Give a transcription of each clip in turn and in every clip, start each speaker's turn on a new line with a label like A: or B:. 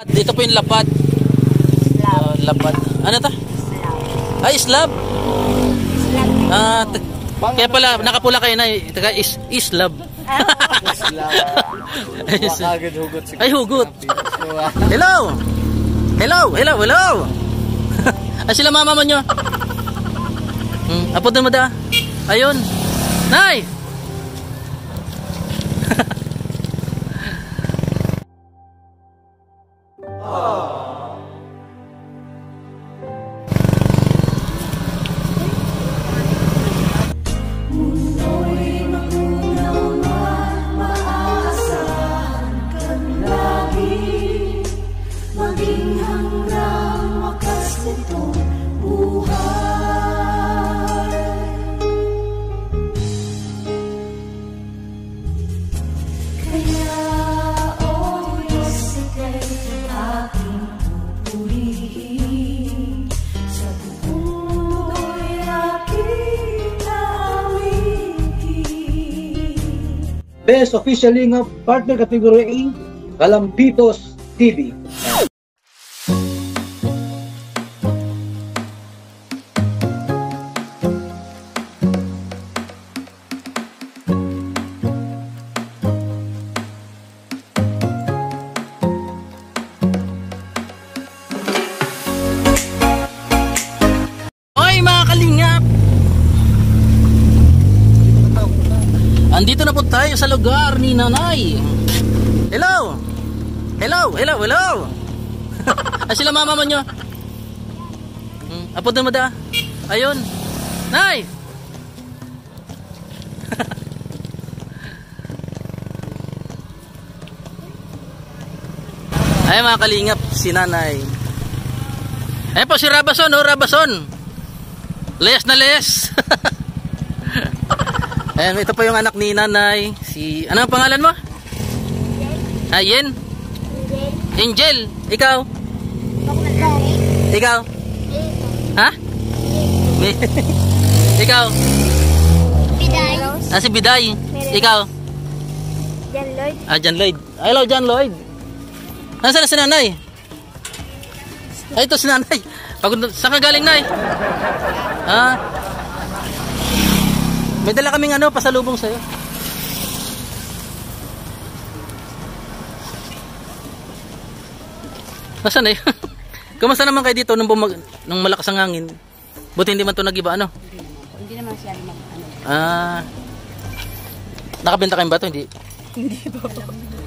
A: Dito po yung lapad. Lapad. Ano ta? Ay, slab. Kaya pala, nakapula kayo na. Islab. Ay, hugot. Hello. Ay, sila mama mo nyo. Apod na mo da. Ayun. Nay!
B: Best official lingap partner category A, Kalampitos TV.
A: Oy mga kalingap! Andito na po tayo sa lugar ni Nanay. Hello. Ay, sila mama mo nyo. Apod na mo da. Ayun. Nay. Ay mga kalingap, si Nanay. Ay po si Rabason, Rabason. Les na les. Ayan, ito po yung anak ni Nanay. Ano ang pangalan mo? Ayen? Angel. Ikaw? Ikaw? Ha? Ikaw?
C: Biday.
A: Si Biday. Ikaw?
C: John Lloyd.
A: John Lloyd. Hello, John Lloyd. Nasaan na si Nanay? Ay, ito si Nanay. Saan ka galing, Nay? May dala kaming pasalubong sa'yo. Nasaan eh? Kumusta naman kayo dito nung malakas ang hangin? Buti hindi man ito nag-iba, ano?
C: Hindi naman siya
A: Nakabenta kayong bato, hindi?
C: Hindi po.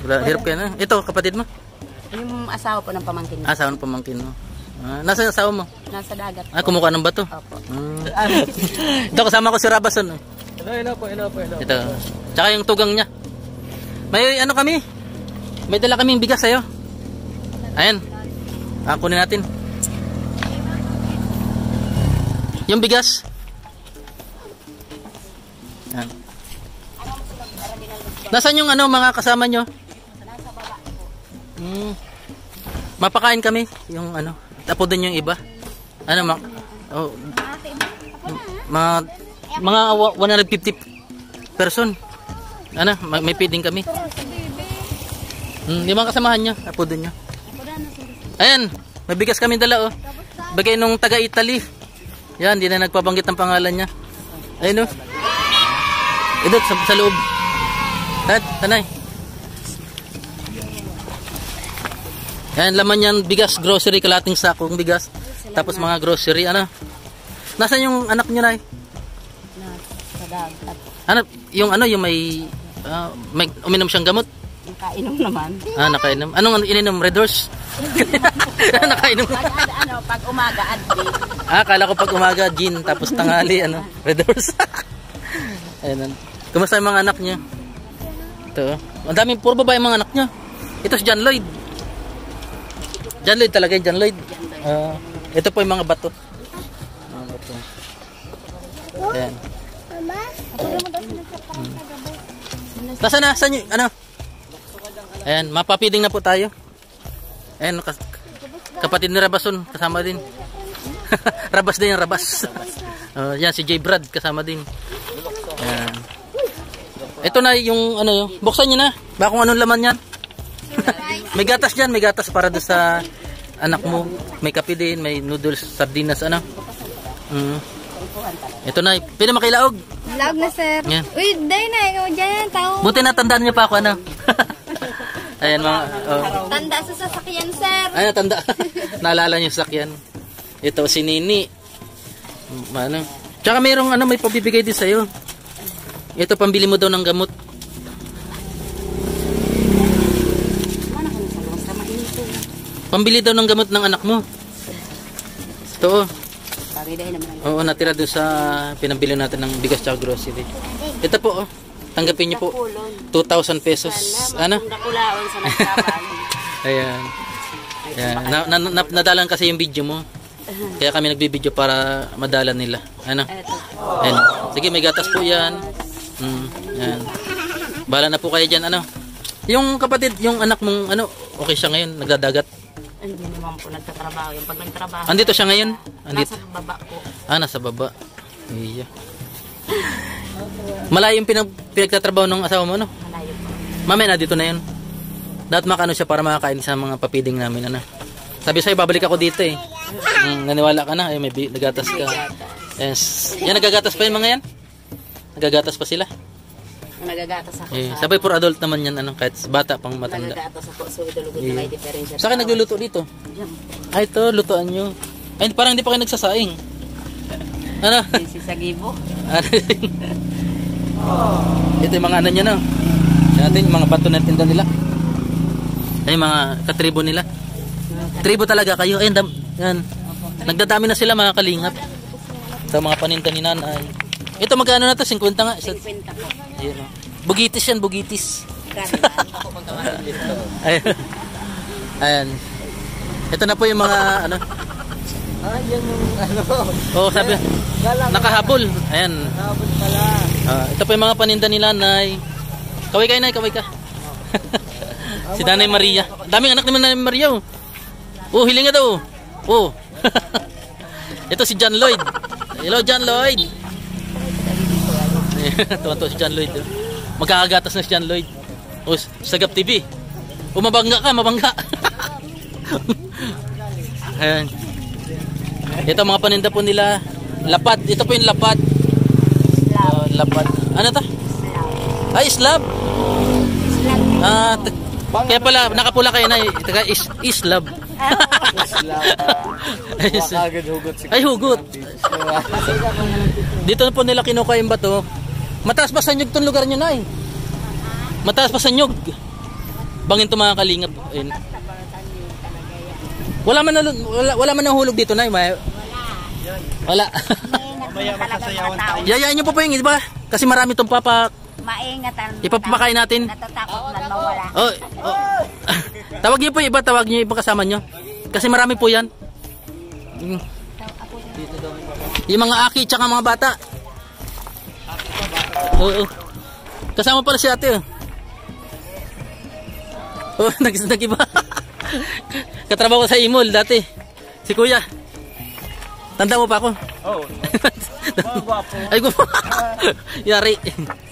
A: Hirap kayo na. Ito, kapatid mo?
C: Yung asawa po ng pamangkin mo.
A: Asawa ng pamangkin mo. Nasaan yung asawa mo?
C: Nasa dagat po.
A: Kumukuha ng bato?
C: Opo.
A: Ito, kasama ko si Rabason.
B: Hello po.
A: Ito. Tsaka yung tugang niya. May kami? May dala kaming bigas sa'yo. Ayan. Kunin natin. Yung bigas. Ayan. Nasaan yung mga kasama nyo? Mapakain kami. Yung tapos din yung iba. Mga 150 person. May feeding kami. Yung mga kasamahan nyo, apodin nyo. Ayan, may bigas kami dala, oh. Bagay nung taga-Italy. Yan, hindi na nagpabanggit ng pangalan niya. Ayun, oh. Idot, sa loob. Tanay. Ayan, laman yan, bigas, grocery, kalating sakong bigas. Tapos mga grocery, Nasaan yung anak nyo, Nay? Yung may uminom siyang gamot?
C: Nakainom naman.
A: Nakainom. Anong ininom? Red Horse? Nakainom.
C: Pag umaga, gin.
A: Kala ko pag umaga, gin. Tapos tanghali, Red Horse. Ayun. Kumusta yung mga anak niya? Ito. Ang daming puro babae mga anak niya. Ito si John Lloyd. John Lloyd talaga, John Lloyd. Ito po yung mga bato. Mga bato. Ayan. Nasaan yung, Ayan, mapapiding na po tayo. Ayan, kapatid ni Rabason, kasama din. Rabas din yung Rabas. Yan, si J. Brad, kasama din. Ayan. Ito na yung, buksan nyo na. Bakong anong laman yan? May gatas dyan, may gatas para doon sa anak mo. May kape din, may noodles, sardinas, ano. Ito na, pwede makilaog.
D: Laog na, sir.
A: Yan.
D: Uy, day na. Ikaw dyan, tao.
A: Buti natandaan niyo pa ako, ano. Ayan mga, oh.
D: Tanda sa sasakyan, sir.
A: Ayan, tanda. Naalala niyo sakyan. Ito, si Nini. Ano. Tsaka mayroong, ano, may pabibigay din sa'yo. Ito, pambili mo daw ng gamot. Pambili daw ng gamot ng anak mo. Ito. Oo, natira doon sa pinambili natin ng bigas tsaka grocery. Ito po, oh. Tanggapin niyo po. 2,000 pesos. Ano? Ayan. Ayan. Nadalan kasi yung video mo. Kaya kami nagbibideo para madalan nila. Ano? Ayan. Sige, may gatas po yan. Ayan. Bahala na po kayo dyan. Ano? Yung kapatid, yung anak mong, ano, okay siya ngayon? Nagdadagat?
C: Hindi naman po nagtatrabaho. Yung pag nagtrabaho.
A: Andito siya ngayon? Andito.
C: Nasa baba po.
A: Ah, nasa baba. Iya. Malayo yung pinagtatrabaho ng asawa mo, no?
C: Malayo po.
A: Mamaya na dito na yun. Dapat makano siya para makakain sa mga papiding namin, ano. Sabi sa'yo, babalik ako dito eh. Naniwala ka na, may nagatas ka. Yes. Yan, nagagatas pa yung mga yan? Nagagatas pa sila?
C: Nagagatas ako
A: Eh, sabay for adult naman yan, ano, kahit bata pang matanda.
C: Nagagatas ako. So, idulugod na may diferensya.
A: Sa akin nagluluto dito. Ay, ito, lutoan nyo. Ay, parang hindi pa kayo nagsasaing. Ano?
C: Si Sagibo.
A: Ito yung mga ano nyo, no? Natin, yung mga bato na tinda nila. Ay, mga katribo nila. Tribo talaga kayo. Ayun, yan. Nagdadami na sila, mga kalingap. Sa mga paninda ni nanay. Ito, magkano na to? 50 nga.
C: 50 po.
A: Ayan, oh. Bugitis yan, bugitis. Ayan. Ayan. Ito na po yung mga, ano.
B: Yan yung ano.
A: Oh, sabi. Nakahabol. Ayan.
B: Nakahabol pala.
A: Ito po yung mga paninda ni nanay. Kaway kayo, nay. Kaway ka. Si Nanay Maria. Daming anak naman Nanay Maria. Oh, hilinga daw. Oh. Ito si John Lloyd. Hello, John Lloyd. Tuwan-tuwa si John Lloyd. Magkakagatas na si John Lloyd. Oh, Sagap TV. Oh, mabangga ka, mabangga. Ayan. Ito mga paninda po nila. Lapad. Ito po yung lapad. Lapad. Ano ta? Ay, slab. Kaya pala, nakapula kayo na. Islab. Ay, hugot. Dito na po nila kinuha yung bato. Mataas pa sa nyug itong lugar nyo na eh. Mataas pa sa nyug. Bangin ito mga kalingap. Ayun. Wala man nahulog dito na eh. Wala. Yayain nyo po yung iba. Kasi marami itong papak.
C: Maingatan.
A: Ipapakain natin.
C: Natatakot na mawala.
A: Oh. Tawag niyo po yung iba, tawag niyo yung iba kasama nyo. Kasi marami po yan. Yung mga aki tsaka mga bata. Oo. Kasama pala si ate. Oh, nag-iba. Katrabaho ko sa Imol dati. Si Kuya. Tanda mo pa ako?
B: Oo. Mga gwapo.
A: Ay, gwapo. Yari.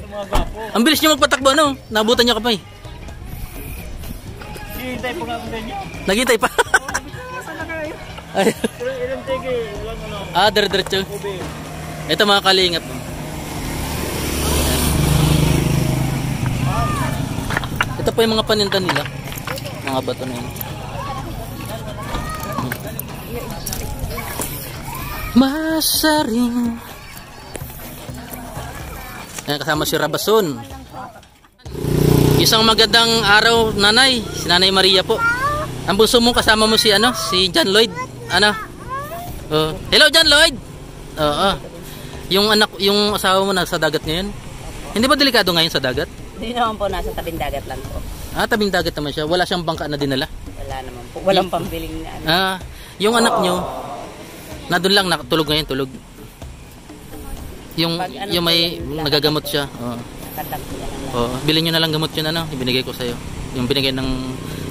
B: Mga gwapo.
A: Ang bilis nyo magpatakbo, ano? Nabutan nyo ka pa eh.
B: Hihintay po nga kung ganyan.
A: Naghintay pa. Ay.
B: Ilang tege, walang ano.
A: Dire-diretso. Ito mga kalingap. Ito po yung mga paninda nila. Mga bato na yun. Masaring. Ayan, kasama si Rabason. Isang magandang araw, nanay. Si Nanay Maria po. Ang bunso mo, kasama mo si ano, si John Lloyd. Ano? Oh. Hello, John Lloyd. Oo. Yung anak, yung asawa mo nasa dagat ngayon. Hindi ba delikado ngayon sa dagat?
C: Hindi naman po, nasa tabing dagat lang po.
A: Tabing dagat naman siya. Wala siyang bangka na dinala.
C: Wala naman po. Walang pambiling na ano.
A: Yung anak nyo, na doon lang nakatulog ngayon, tulog. Yung may nagagamot siya. Oo. Bilhin nyo na lang gamot yun, ano, ibinigay ko sa'yo. Yung binigay ng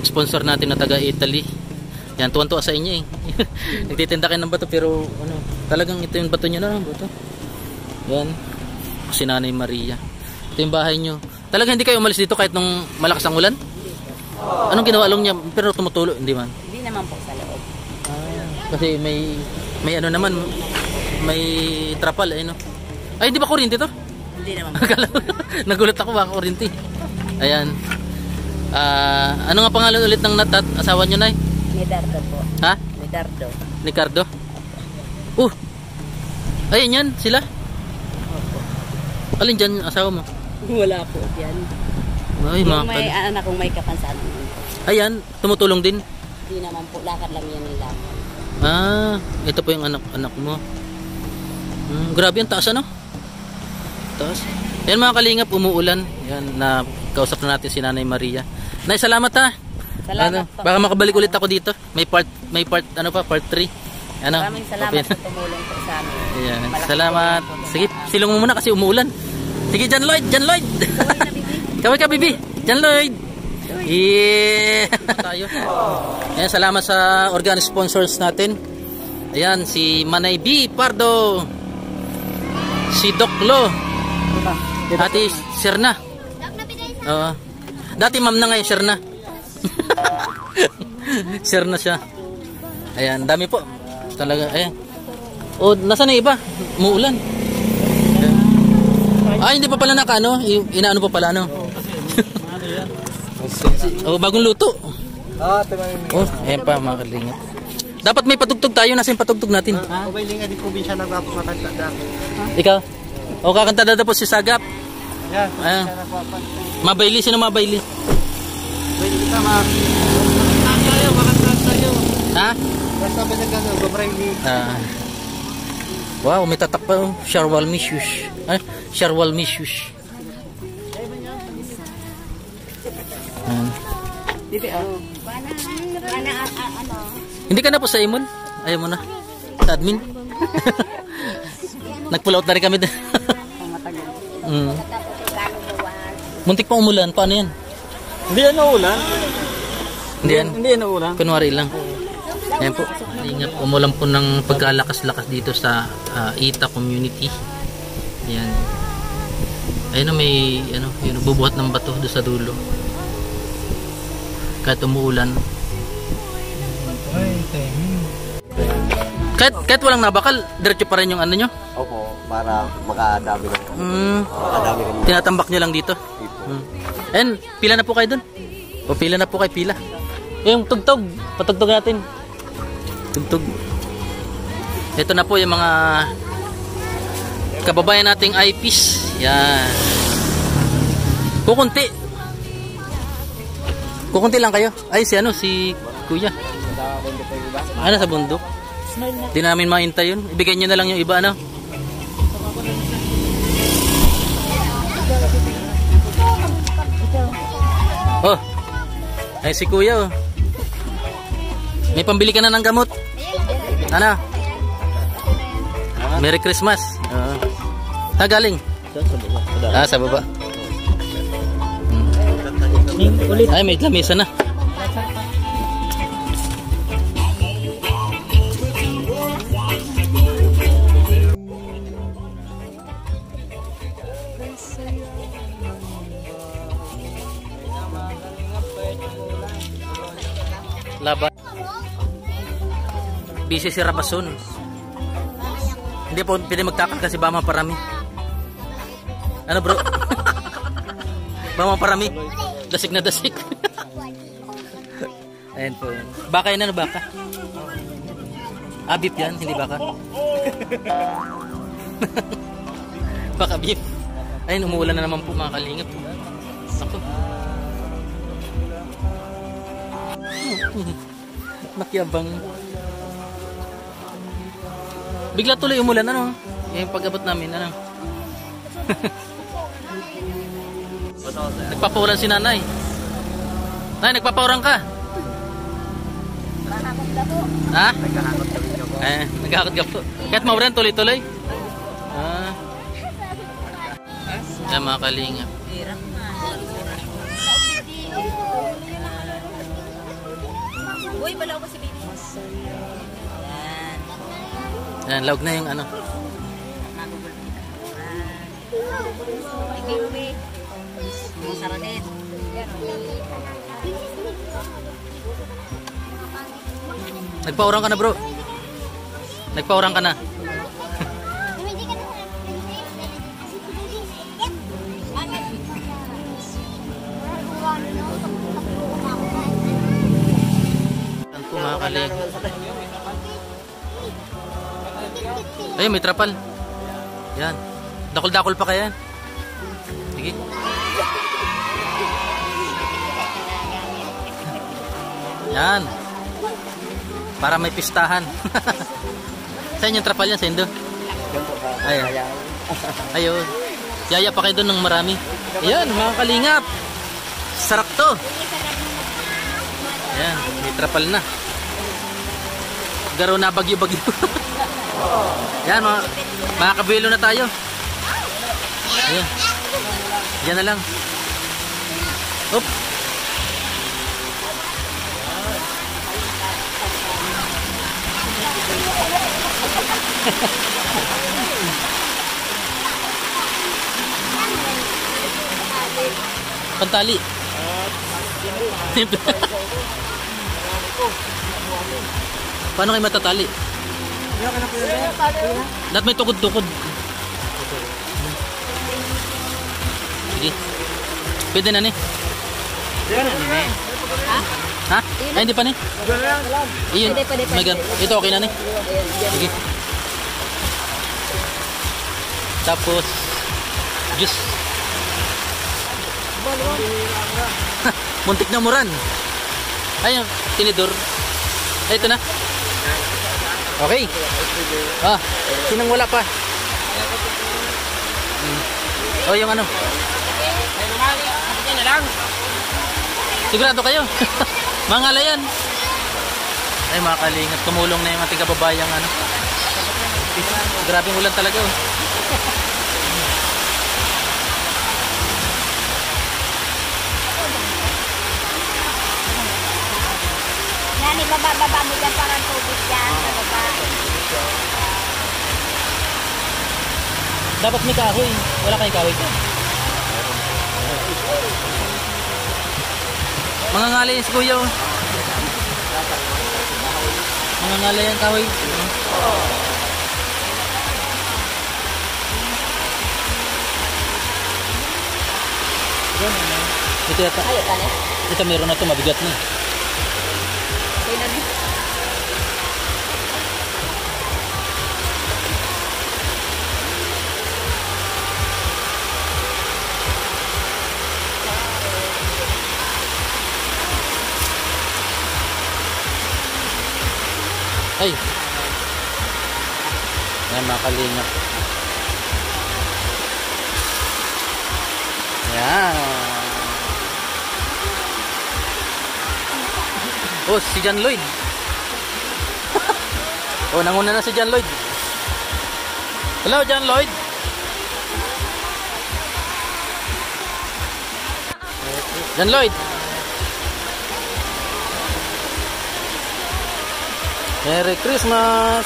A: sponsor natin na taga Italy. Yan, tuwan-tuwa sa inyo eh. Nagtitinda kayo ng bato pero ano, talagang ito yung bato nyo na, bato. Yan. Si Nanay Maria. Ito yung bahay nyo. Talagang hindi kayo umalis dito kahit nung malakas ang ulan? Anong ginawa lang niya? Pero tumutulo, hindi man.
C: Hindi naman po sa loob.
A: Kasi may ano naman, may trapal eh, no? Ay, di ba kuryente to?
C: Hindi naman po.
A: Nagulat ako baka kuryente. Ayan. Ano nga pangalan ulit ng asawa niyo, Nay?
C: Medardo po.
A: Ha?
C: Medardo.
A: Ricardo? Ayun yan, sila? Alin dyan asawa mo?
C: Wala po yan.
A: Ay,
C: Yung may anak kong may kapansanan.
A: Ayan, tumutulong din.
C: Hindi naman po, lakad lang yan nila.
A: Ito po yung anak mo. Grabe ang taas, ano? Taas. Ayan mga kalingap, umuulan. Yan, na kausap na natin si Nanay Maria. Nay, salamat ha.
C: Salamat po.
A: Baka makabalik ulit ako dito. May part part 3. Ano?
C: Maraming salamat po tumulong po sa amin.
A: Ayan.
C: Malaking
A: Salamat.
C: tulong po
A: Sige,
C: sa amin.
A: silong mo muna kasi umuulan. Sige, John Lloyd. Kaway ka, Bibi. John Lloyd. Yeah. Tayo. Ayan, salamat sa organ sponsors natin. Ayan, si Manay B. Pardo. Si Doc Lo. Ate Sirna. Dati ma'am na ngayon, Sirna. Sirna siya. Ayan, dami po. Talaga, ayan. Nasaan na iba? Muulan. Hindi pa pala naka, ano? Inaano pa pala, ano? Bagong luto. Ayan pa, mga kalingap. Dapat may patugtog tayo. Nasa yung patugtog natin?
E: Ubayling di probinsya nagpapakanta.
A: Ikaw? Kakanta na po si Sagap. Ayan. Mabayli. Sino mabayli?
E: Ubayling ka, makakanta tayo.
A: Ha?
E: Basta ba na gano'n, Ubayling.
A: Wow, may tatak pa. Sharwal Mishus. Sharwal Mishus. Hindi ka na po sa Imon? Ayaw mo na? Sa admin? Nag-pull out na rin kami. Muntik pa umulan. Paano yan?
E: Hindi yan naulan.
A: Hindi yan?
E: Hindi yan naulan.
A: Kunwari lang. Ayan po. Ingat, umulan po ng pagkalakas-lakas dito sa Ita community. Ayan. Ayun na may yun, bubuhat ng bato doon sa dulo. Kahit umuulan. Kahit walang nabakal, diretso pa rin yung ano nyo?
E: Opo, para makadami lang. Makadami kami.
A: Tinatambak nyo lang dito. Ayan, pila na po kayo dun? O pila na po kayo, pila. Yung tugtog, patugtog natin. Tugtog. Ito na po yung mga kababayan nating eyepiece. Yan. Kukunti lang kayo. Ay, si Kuya. Sa bundok. Di namin mahintay yun. Ibigay nyo na lang yung iba, ano? Ay, si Kuya, May pambili ka na ng gamot. Ano? Merry Christmas. Galing? Sa baba. Ay, may lamesa na. Laban. Busy si Rabason. Hindi po pwede magtakal kasi baka maparami. Ano bro? Baka maparami. Dasik na dasik. Ayan po. Baka yun, baka? Beef yan, hindi baka. Baka beef. Ayun, umuulan na naman po mga kalingap. Ako. Nakyabang. Bigla tuloy umulan, ano? Yung pag-abot namin, ano? Nagpapaulan si nanay. Nay, nagpapauran ka? Ha? Nagkakot ka po. Kahit maulan, tuloy-tuloy? Yan mga kalingap.
C: Uy, balaw ko si baby.
A: Yan, laog na yung ano.
C: Ikaw, baby. Masarap din.
A: Nagpaurang ka na, bro. Nagpaurang ka na. Ang kumakaling. Ayun, may trapal. Yan. Dakol-dakol pa kaya yan. Sige. Yan. Para may pistahan. Saan yung trapal yan, Sendo? Ayun. Ayun. Yaya pa kayo doon ng marami. Ayan, mga kalingap. Sarap to. Ayan, may trapal na. Garo na bagyo-bagyo. Yan, mga kabilo na tayo. Ayan. Diyan na lang. Oop. Pantali. Paano kayo matatali? Lahat may tukod-tukod. Sige. Pwede na ni. Ha? Ay, hindi pa ni? Iyon.
C: Pwede.
A: Ito okay na ni? Sige. Tapos juice. Muntik na muran. Ayun, tinidor. Ay, ito na. Okay. Sinang wala pa? Oh, yung ano? Sigurado kayo? Mangala yan. Ay, mga kalingap. Tumulong na yung ating kababayang ano. Grabing ulan talaga. Oh.
D: Nani, baba mo dyan parang tubig dyan sa baba.
A: Dapat may kahoy. Wala kayong kahoy dyan. Mga ngalay yan si Kuya. Oh. Mga ngalay yan kahoy. Ito yata. Ito meron na ito. Mabigat na. Ay. Ayan, mga kalingap. Ayan. Oh, si John Lloyd. Oh, nanguna na si John Lloyd. Hello, John Lloyd. John Lloyd. Merry Christmas.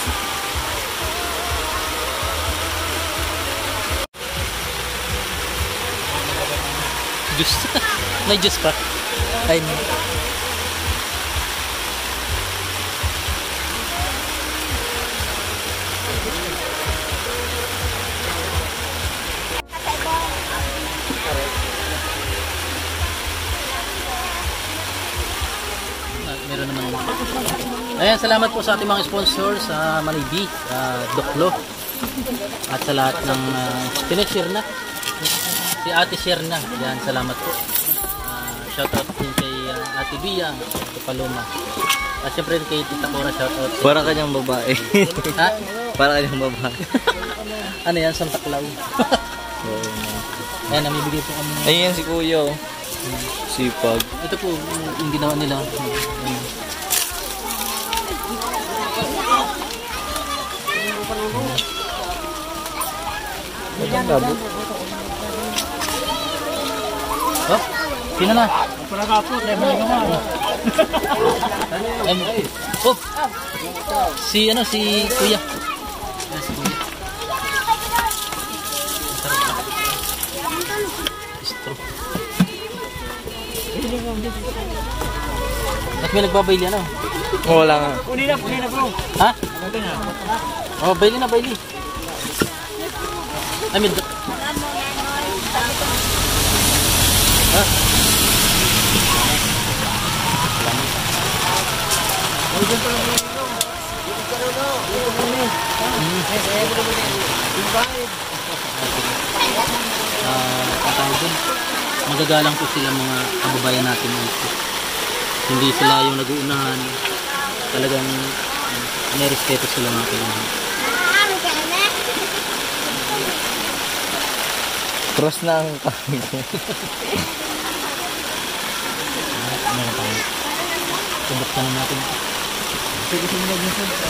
A: Juice. May juice pa. Ay. Meron naman. Ayan, salamat po sa ating mga sponsors sa Manibi, Doklo, at sa lahat ng pinag-share na. Si Ate Share na. Ayan, salamat po. Shoutout din kay Ate Bia, Ate Paloma. At syempre kay Tita Cora, shoutout.
E: Para kanyang babae.
A: Ha?
E: Para kanyang babae.
A: Ano yan? Santa Claus. Ayan, namibigay po kami.
E: Ayan si Kuya. Sipag.
A: Ito po yung ginawa nila. Oh, sino na? Oh, si ano, si Kuya. Si Kuya. At may nagbabayli ano?
F: Wala nga.
G: Uli na bro.
A: Ha? Oh, bayli na, bayli. I mean, ha? Magagalang po sila mga kababayan natin dito. Hindi sila yung nag-uunahan. Talagang may respeto sila mga kailangan.
F: Cross na ang kami ko.
A: Subuksan na natin.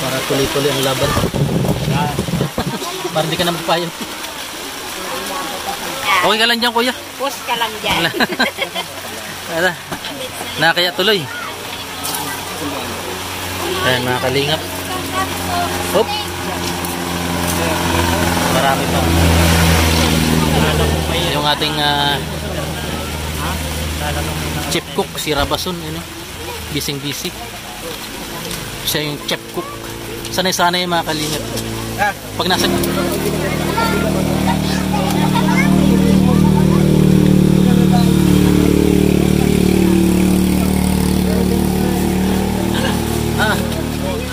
A: Para tuloy-tuloy ang laban. Para hindi ka na magpayan. Okay ka lang dyan, kuya.
D: Push ka lang dyan.
A: Wala. Nakakaya tuloy. Ayan mga kalingap. Hop. Marami pa. Yung ating chef cook, si Rabason. Bising-busy. Siya yung chef cook. Sanay-sanay yung mga kalingap. Pag nasa...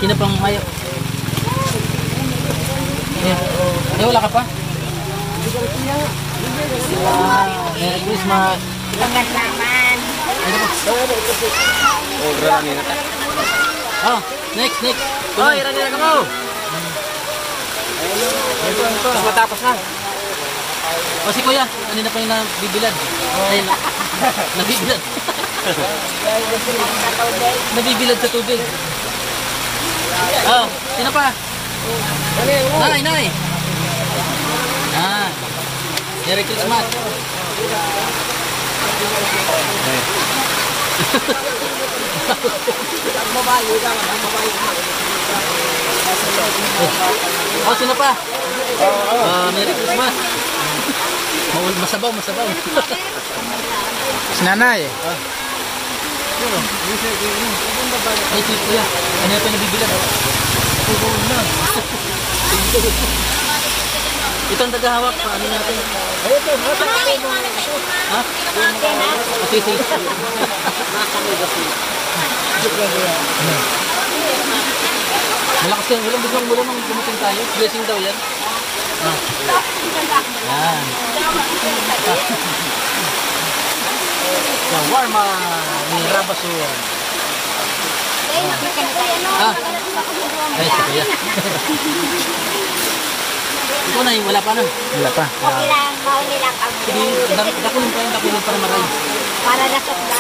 A: Sino pang mayo? Wala ka pa? Merry Christmas.
D: Ingat naman.
A: Oh, next.
G: Oh, iran-iran ka mo. Ito. Matapos na.
A: O si kuya, kanina pa yung nabibilad. Ayun, nabibilad. Nabibilad sa tubig. Oh, sino pa? Nay. Merry Christmas. Oh, sino pa? Merry Christmas. Masabaw.
F: Sinanay.
A: Ay, si kuya. Ano yung nabibilad? Ito ang tagahawak. Paano natin? Ha? Sige. Malakas yan. Biglang mula nang dumating tayo. Blessing daw yan. Yan. Shawarma ni Rabason. Ay, sa kuya. Ito na yung wala pa na.
F: Wala pa.
D: Okay lang, mauli lang kami.
A: Sige, dakulin para maray.
D: Para nasukda.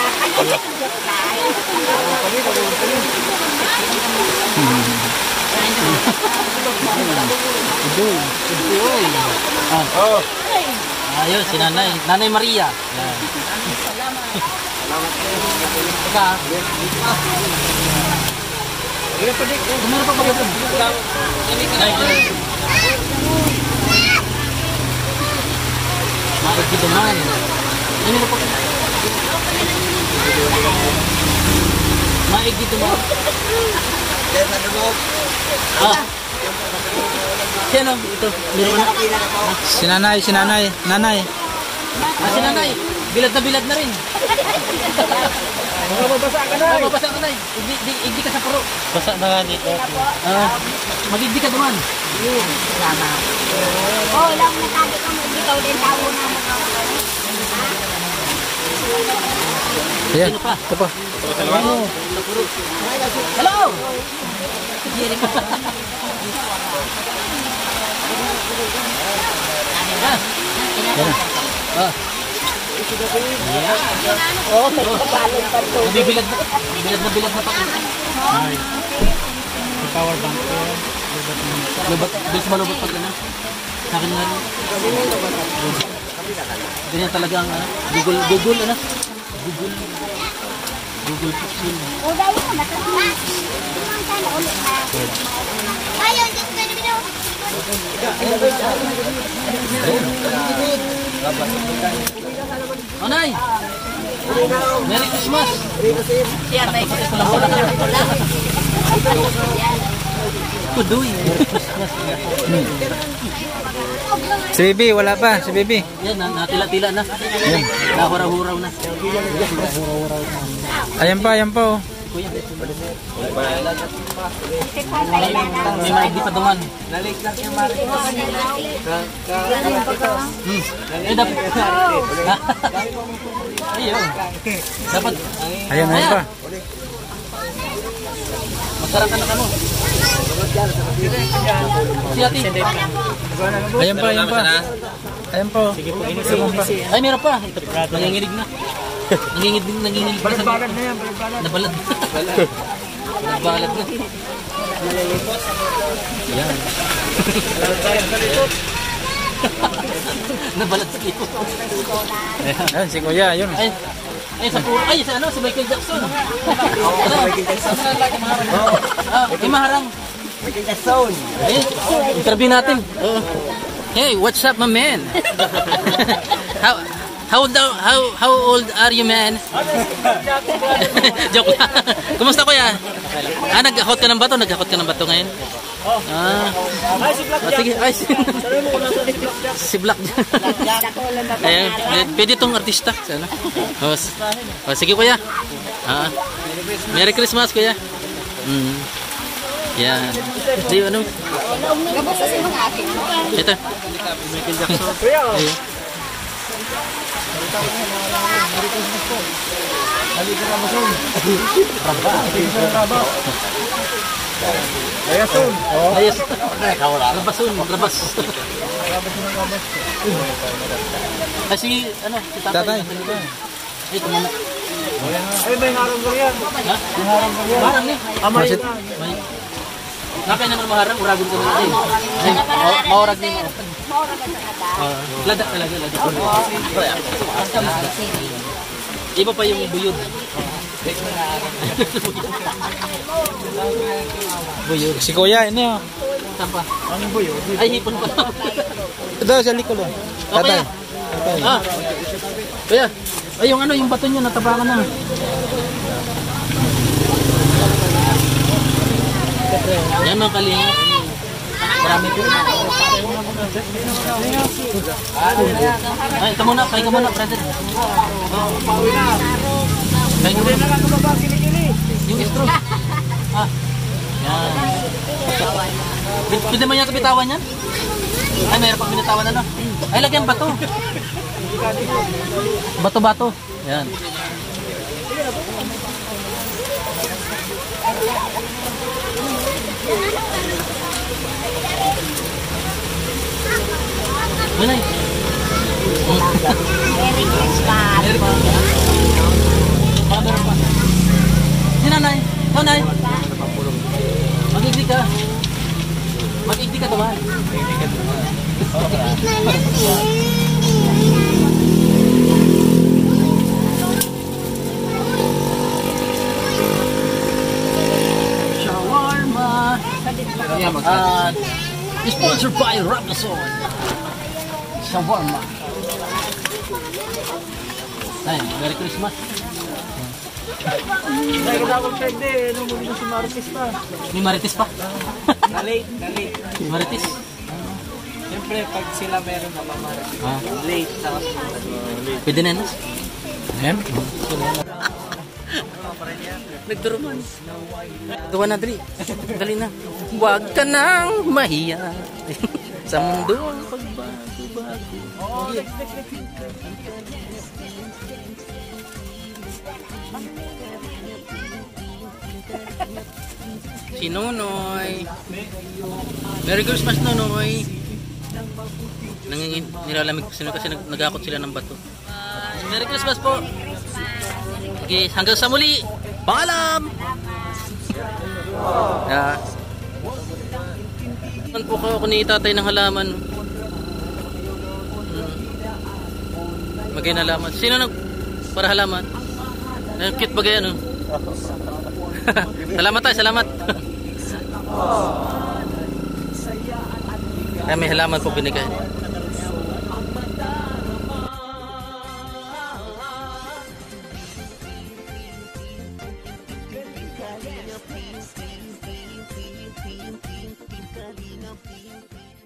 A: Udoy. Ayun, si Nanay Maria. Yan. Salamat. Gumana pa ba ito? Maig dito man. Ano pa? Maig dito man. Sino? Ito.
F: Sinanay. Nanay.
A: Si Nanay. Bilad na rin. Mababasa ka na. Igdi ka sa puro.
F: Basa na nga dito.
A: Magigdi ka duman.
D: Oh, lang nasabi ko mo, ikaw din tawo na mo.
F: Ayan.
A: Sino pa?
F: Ito pa.
A: Hello! Bilad na pa.
F: Power bank ko.
A: Bilis malubot pag ano. Sa akin nga rin. Ganyan talaga ang Google ano? Google Pixel.
D: O, dahil mo, natatapos. Tumang sana ulit na. Ayun, just pwede mo.
A: Oh, Nay! Merry Christmas.
C: Yan, may
A: Kudoy.
F: Si Bibi, wala pa. Si Bibi.
A: Yan, natila-tila na. Nahuraw-huraw na.
F: Ayan pa, oh.
A: May maigdi pa duman. Eh, dapat. Ayun. Dapat.
F: Ayan pa.
A: Magkarang ka na ka mo. Si ate.
F: Ayan pa. Ayan po.
A: Ay, meron pa. Ito, nanginginig na. Nanginginig na. Balad na yan, nabalad. Nabalad na. Yan. Nabalad sa likod.
F: Ayan, si Kuya, yun.
A: Ay, sa puro. Ay, sa ano, si Michael Jackson. Ano? Kay Maharang.
G: Michael Jackson.
A: Ay, interview natin. Hey, what's up, my man? How old are you, man? Joke lang. Kumusta, kuya? Nag-hot ka ng bato? Nag-hot ka ng bato ngayon? Sige, ay, si Black. Ayan, pwede itong artista. Sige, kuya. Merry Christmas, kuya. Yan. Di ano?
D: Gabos sa mga akin.
A: Ito.
G: Michael Jackson. Kuya. Ayasun.
A: Ayos. Rabas. Ay, sige, ano, si tatay. Ito muna.
G: Ay, may harang ko yan.
A: Ha? Maharang ni.
G: Amay.
A: Nakay naman maharang, uragon ko na natin. Maurag ni mo. Lada talaga, lada. Iba pa yung buyod.
F: Buyog. Si Kuya, ini oh.
A: Saan pa?
G: Anong buyo?
A: Ay, hipon pa.
F: Ito, sa likod oh. Tatay.
A: Kuya, ay yung ano, yung bato niya, natabangan na. Yan mga kalinga. Marami po. Ay, ito muna, kain ka muna, brother. Kain ka muna. Yung straw. Yan. Pwede mo yung kapitawan yan? Ay, mayroon pang binitawan ano? Ay, lagyan bato. Bato-bato. Yan. Manay.
D: Merry Christmas.
A: Meron pa. Si nanay. Nanay. Mag-igdi ka. Mag-igdi ka duman. Shawarma. Sponsored by Robinson. Shawarma. Ay, Merry Christmas.
G: Ay, kung ako pwede, nung muli na si Marites pa.
A: May Marites pa?
G: Na-late.
A: Marites?
G: Siyempre, pag sila meron na Marites. Late.
A: Pwede na yun?
F: Ayan.
A: Nagduruman. Tuwa na, dali. Dali na. Huwag ka nang mahiya. Sa mundo ang pagbago-bago. Si Nonoy. Merry Christmas, Nonoy. Nilalamig ko sila kasi nagakot sila ng bato. Merry Christmas po. Okay, hanggang sa muli. Paalam! Man po ako ni tatay ng halaman. Magay na halaman. Sino nag para halaman? Cute bagay ano? Salamat tayo, salamat. May halaman po binigay.
H: PUP.